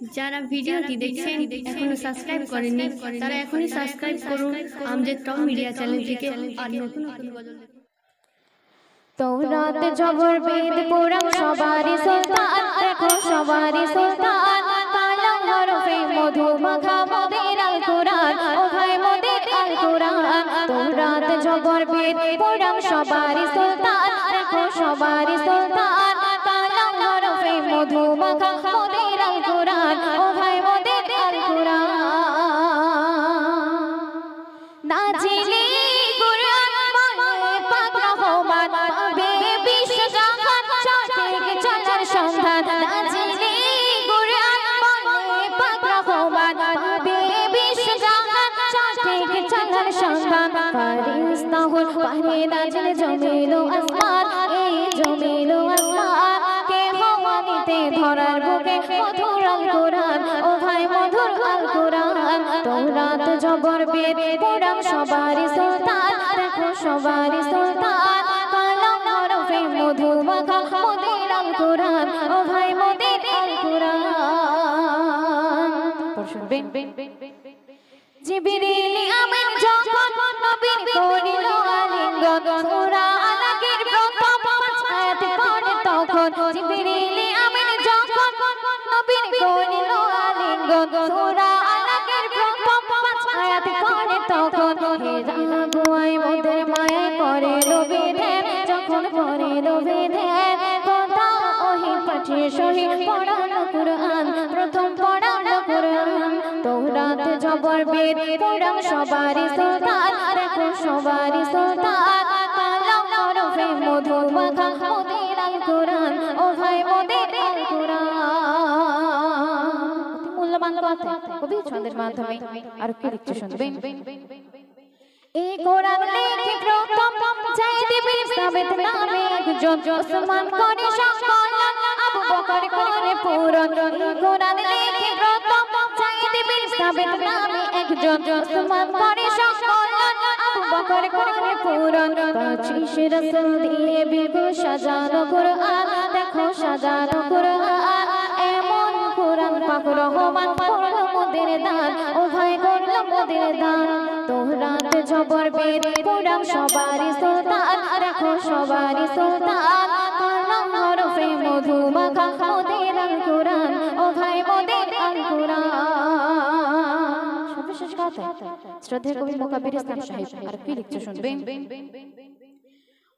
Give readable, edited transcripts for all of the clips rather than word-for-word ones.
যারা ভিডিওটি দেখছেন এখনো সাবস্ক্রাইব করেননি তারা এখনই সাবস্ক্রাইব করুন আমজেদ টপ মিডিয়া চ্যানেলটিকে আর নতুন নতুন গজল তৌরাত জবর বেদ পুরাণ সবারই সুলতান দেখো সবারই সুলতান কালাম হরফে মধু মাখা মোদের আল কুরআন ও ভাই মোদের আল কুরআন তৌরাত জবর বেদ পুরাণ সবারই সুলতান দেখো সবারই সুলতান কালাম হরফে মধু মাখা মোদের আল কুরআন ও ভাই মোদের আল কুরআন নাজিলে কুরআন মানে পাক রহমান পাবে বিশ্বজাহান সঠিক চলার সন্ধান নাজিলে কুরআন মানে পাক রহমান পাবে বিশ্বজাহান সঠিক চলার সন্ধান ফারিস্তাহুল পারে নাজিল জমিলো আসমান এই জমিলো আসমান কে হওয়ানিতে ধরার বুকে মধুর আল কুরআন ও ভাই মধুর আল কুরআন তৌরাত জবর বেদ পুরাণ সবারই সুলতান দেখো সবারই সুলতান কালাম হরফে মধু মাখা মোদের আল কুরআন ও ভাই মোদের আল কুরআন শুনবেন জিবরিল আমিন যখন নবীর করিল আলিঙ্গন সূরা আলাকের প্রথম পাঁচ আয়াত পড়ে তখন জিবরিল আমিন যখন নবীর করিল আলিঙ্গন সূরা আলাকের প্রথম পাঁচ আয়াত পড়ে তখন হেরা গুয়াই মোদের মায়া করে রবে ধ্যান যখন করে রবে ধ্যান কথা ওহি পাঠিয়ে সহি পড়ানো কুরআন প্রথম পড়ানো কুরআন তৌরাত জবর বেদ পুরাণ সবারই সুলতান দেখো সবারই সুলতান কালাম হরফে মধু মাখা মোদের আল কুরআন ও ভাই মোদের আল কুরআন অতি মূল্যবান কথা কবি ছন্দের মাধ্যমে আর কি লিখতে শুনবেন এই কোরআন লেখে প্রথম জায়েদ বিন সাবিত নামে একজন ওসমান করে সংকলন আবু বকর করে পূরণ এই কোরআন লেখে প্রথম জায়েদ বিন সাবিত নামে একজন ওসমান করে সংকলন আবু বকর করে পূরণ 25 রাসূল দিয়ে বিগো সাজানো কুরআন দেখো সাজানো কুরআন এমন কুরআন পাক রহমান করলো মোদের দান ও ভাই করলো মোদের দান তৌরাত জবর বেদ পুরাণ সবারই সুলতান দেখো সবারই সুলতান কালাম হরফে মধু মাখা মোদের আল কুরআন ও ভাই মোদের আল কুরআন সর্বশেষ কথা শ্রদ্ধেয় কবি মুকাব্বির ইসলাম সাহেব আর কি লিখতে শুনবেন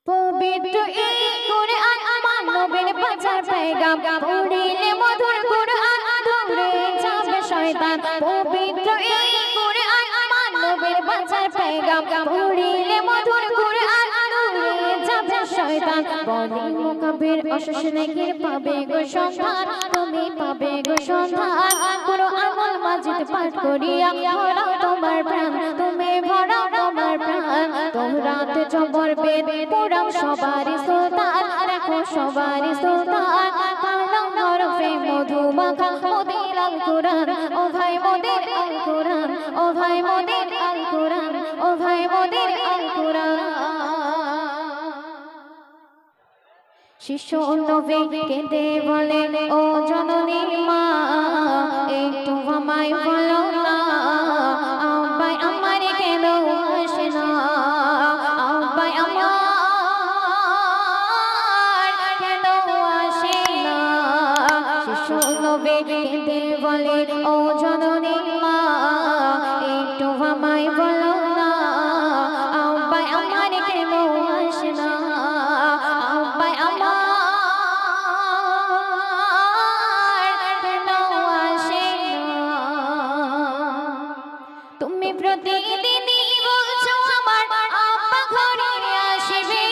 পবিত্র এই কুরআন মানবের বাঁচার পেগাম পড়িলে মধুর কুরআন দূরে যাবে শয়তান পবিত্র এই কুরআন মানবের বাঁচার পেগাম পড়িলে মধুর কুরআন দূরে যাবে শয়তান বলে মুকাব্বির অশেষ নেকির পাবে গো সন্ধান তুমি পাবে গো সন্ধান কুরআনুল মাজিদ পাঠ করিয়া ভরাও তোমার প্রাণ তুমি ভরাও তোমার প্রাণ তৌরাত জবর বেদ পুরাণ সবারই সুলতান দেখো সবারই সুলতান কালাম হরফে মধু মাখা মোদের আল কুরআন ও ভাই মোদের আল কুরআন ও ভাই মোদের আল কুরআন ও ভাই মোদের আল কুরআন শিশু নবী কেঁদে বলে ও জননী মা একটু আমায় বলো না আব্বাই আমার কেন আসে না আব্বাই আমার কেন আসে না শিশু নবী কেঁদে বলে ও জননী মা একটু আমায় বলো না আব্বাই আমার কেন আসে না আব্বাই আমার কেন আসে না তুমি প্রতিদিনই বলছো আমার আব্বা ঘরে আসবে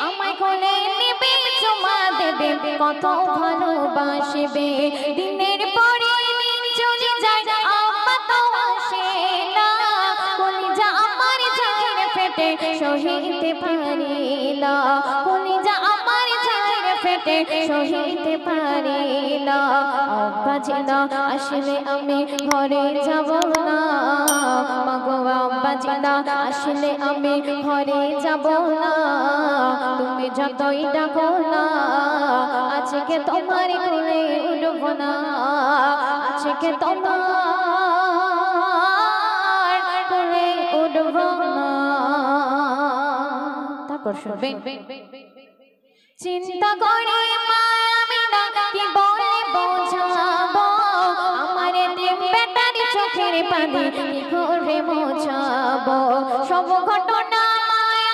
আমায় কোলে নেবে চুমা দেবে কত ভালোবাসবে দিনের পরে দিন চলে যায় আব্বা তো আসে না কলিজা আমার ঝাড় ফেটে সহিতে পারি না কলিজা আমার ঝাড় ফেটে সহিতে পারি না আব্বা জিনা আসলে আমি ঘরে যাব না মাগো আব্বা জিনা আসলে আমি ঘরে যাব না তুমি যতই ডাকো না আজকে তোমার কোলে উঠব না আশিকে তোমার করে উঠব না। তারপর শুনবেন চিন্তা করে মা আমি না কি বলে বোঝাবো আমার বেটারি চোখের পানি কি করে মোছাবো সব ঘটনা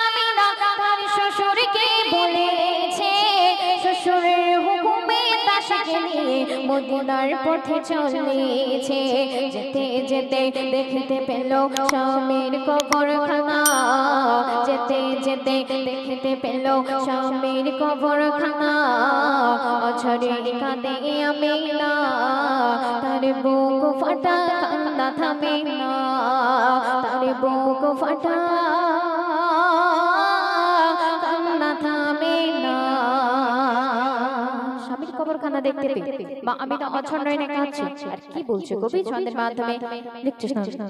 আমি না তার শ্বশুরকে বলেছে শ্বশুরের হুকুমে তাকে নিয়ে মদিনার পথে চলেছে যেতে যেতে দেখতে পেল স্বামীর কবরখানা যেতে যেতে দেখতে পেল স্বামীর কবরখানা অঝরে কাঁদে আমিনা তার বুক ফাটা কান্না থামে না তার বুক ফাটা কান্না থামে না। স্বামীর কবরখানা দেখতে পেয়ে মা আমিনা অছন্নয় না কাঁদছে আর কি বলছে কবি ছন্দের মাধ্যমে লিখছে শোনো।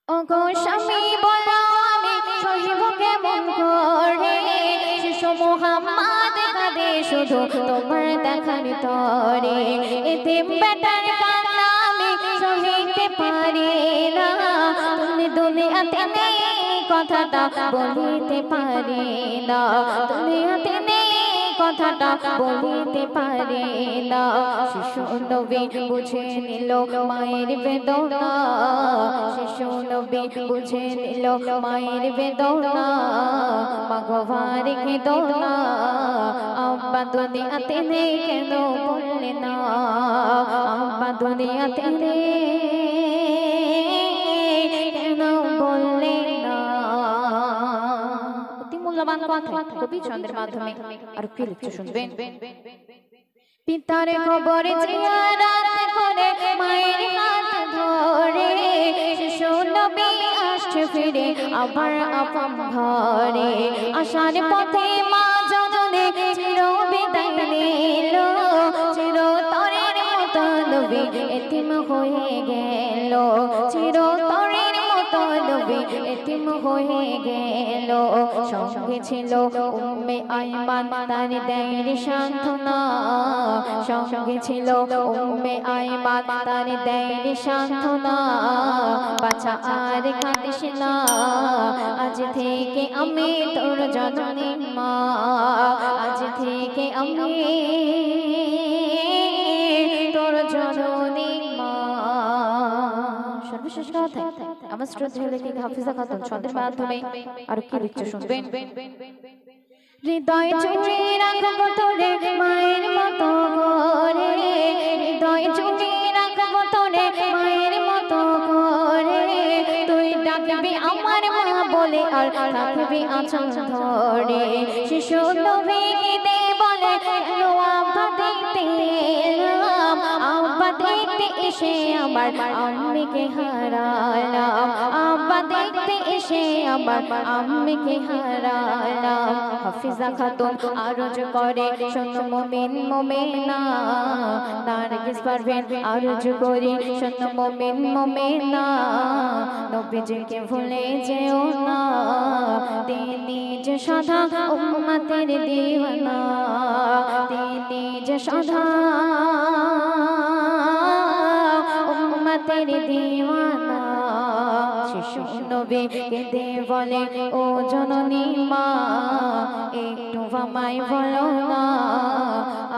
ওগো স্বামী বলো আমি সহিব কেমন করে শিশু মুহাম্মদ কাঁদে শুধু তোমার দেখার তরে এতে বেটার কান্না আমি সহিতে পারি না তুমি দুনিয়াতে নেই কথাটা বলিতে পারি না দুনিয়াতে নেই কথাটা বলিতে পারে না শিশু নবী বুঝে নিল মায়ের বেদনা শিশু নবী বুঝে নিল মায়ের বেদনা মাগোভার কেদনা আব্বা দুনিয়াতে নেই কেন বললে না আব্বা দুনিয়াতে নেই কেন বললে না। মূল্যবান কথা কবি ছন্দের মাধ্যমে আর কি লিখছে শুনবেন। পিতার কবরে জিয়ারত করে মায়ের হাত ধরে শিশু নবী আসছে ফিরে আবার আপন ঘরে আসার পথে মা জননী চির বিদায় নিল চিরতরের মতো নবী এতিম হয়ে গেল চিরতরের মতো নবী এতিম হয়ে গেল সঙ্গে ছিল উম্মে আইমান তার দেয় সান্ত্বনা সঙ্গে ছিল উম্মে আইমান তার দেয় সান্ত্বনা বাছা আর কাঁদিস না আজ থেকে আমি তোর জননী মা আজ থেকে আমি তোর জননী মা। সর্বশেষ কথা আমার শ্রদ্ধেয় লেখিকা হাফিজা খাতুন ছন্দের মাধ্যমে আর কি লিখছে শুনবেন। হৃদয় চুরি রাখবো তোরে মায়ের মতো করে হৃদয় চুরি রাখবো তোরে মায়ের মতো করে তুই ডাকবি আমার মা বলে আর রাখবি আঁচল ধরে শিশু নবীকে দে বলে আব্বা দেখতে এলাম আব্বা দেখতে এসে আমার আম্মিকে হারালাম আব্বা দেখতে এসে আমার আম্মিকে হারালাম। হাফিজা খাতুন আরজ করে শোনো মুমিন মুমিনা নারগিস পারভীন আরজ করে শোনো মুমিন মুমিনা নবীজিকে ভুলে যেও না তিনি যে সদা উম্মতের দিওয়ানা তিনি যে সদা উম্মতের দিওয়ানা। শিশু নবী কেঁদে বলে ও জননী মা একটু আমায় বলো না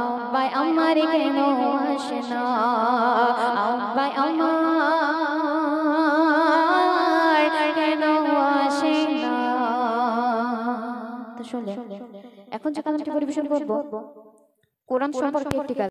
আব্বা আমার কেন আসে না আব্বা আমার কেন আসে না। তো শুনলেন এখন যে কালামটি পরিবেশন করব কোরআন সম্পর্কে একটি